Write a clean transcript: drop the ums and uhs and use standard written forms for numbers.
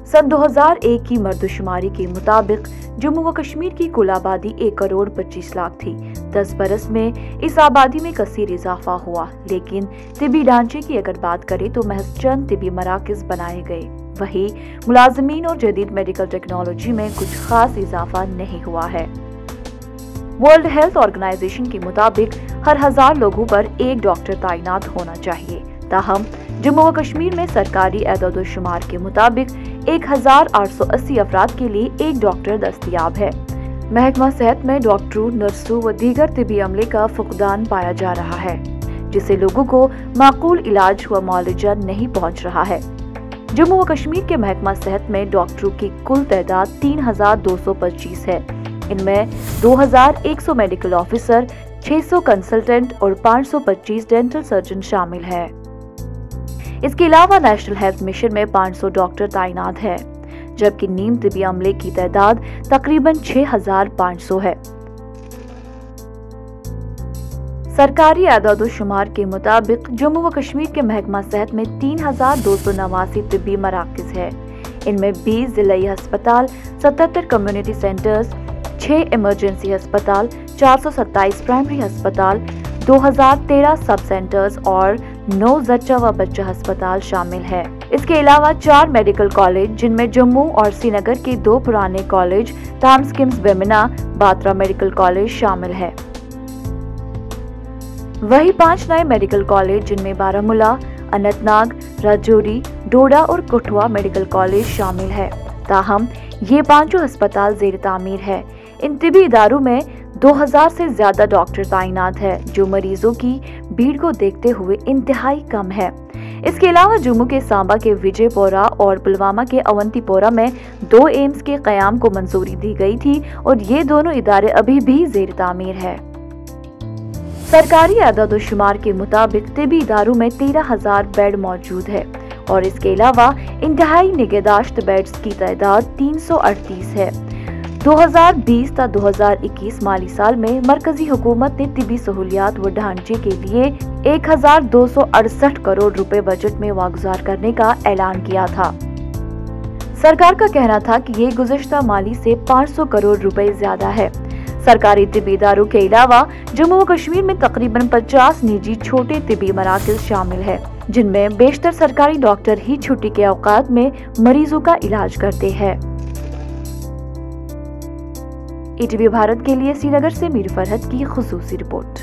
सन 2001 की मर्दशुमारी के मुताबिक जम्मू व कश्मीर की कुल आबादी 1,25,00,000 थी। 10 बरस में इस आबादी में कसीर इजाफा हुआ, लेकिन तिबी ढांचे की अगर बात करें तो महज चंद तिबी मराकज बनाए गए। वही मुलाजमीन और जदीद मेडिकल टेक्नोलॉजी में कुछ खास इजाफा नहीं हुआ है। वर्ल्ड हेल्थ ऑर्गेनाइजेशन के मुताबिक हर 1000 लोगों पर एक डॉक्टर तैनात होना चाहिए। ताहम जम्मू व कश्मीर में सरकारी एदाद-ओ-शुमार के मुताबिक 1880 अफराद के लिए एक डॉक्टर दस्तयाब है। महकमा सेहत में डॉक्टरों, नर्सों व दीगर तिबी अमले का फुकदान पाया जा रहा है, जिससे लोगों को माकूल इलाज व मुआवजा नहीं पहुंच रहा है। जम्मू व कश्मीर के महकमा सेहत में डॉक्टरों की कुल तादाद 3225 है। इनमें 2100 मेडिकल ऑफिसर, 600 कंसल्टेंट और 525 डेंटल सर्जन शामिल है। इसके अलावा नेशनल हेल्थ मिशन में 500 डॉक्टर तैनात है, जबकि नीम तिबी अमले की तादाद तकरीबन 6500 है। सरकारी एदाद-ओ-शुमार के मुताबिक जम्मू व कश्मीर के महकमा सेहत में 3289 तिबी मराकज है। इनमें 20 जिलाई अस्पताल, 77 कम्युनिटी सेंटर्स, 6 इमरजेंसी अस्पताल, 427 प्राइमरी अस्पताल, 2013 सब सेंटर्स और 9 जच्चा व बच्चा अस्पताल शामिल है। इसके अलावा 4 मेडिकल कॉलेज, जिनमें जम्मू और श्रीनगर के 2 पुराने कॉलेज ताम्स किम्स बेमिना, बात्रा मेडिकल कॉलेज शामिल है। वही 5 नए मेडिकल कॉलेज, जिनमें बारामूला, अनंतनाग, राजौरी, डोडा और कठुआ मेडिकल कॉलेज शामिल है। ताहम ये 5 अस्पताल जेर तामीर है। इन तिबी इदारों में 2000 से ज्यादा डॉक्टर तैनात है, जो मरीजों की भीड़ को देखते हुए इंतहाई कम है। इसके अलावा जम्मू के सांबा के विजयपुरा और पुलवामा के अवंतीपोरा में 2 एम्स के कयाम को मंजूरी दी गई थी और ये दोनों इदारे अभी भी जेर तामीर है। सरकारी एदाद-ओ-शुमार के मुताबिक तिबी इदारों में 13,000 बेड मौजूद है और इसके अलावा इंतहाई निगहदाश्त बेड्स की तादाद 338 है। 2020 ता 2021 माली साल में मरकजी हुकूमत ने तिबी सहूलियात व ढांचे के लिए 1268 करोड़ रुपए बजट में वागुजार करने का ऐलान किया था। सरकार का कहना था कि ये गुज़श्ता माली से 500 करोड़ रुपए ज्यादा है। सरकारी तिबी इदारों के अलावा जम्मू व कश्मीर में तकरीबन 50 निजी छोटे तिबी मराकज़ शामिल है, जिनमें बेशतर सरकारी डॉक्टर ही छुट्टी के औकात में मरीजों का इलाज करते हैं। ETV भारत के लिए श्रीनगर से मीर फरहत की खुसूसी रिपोर्ट।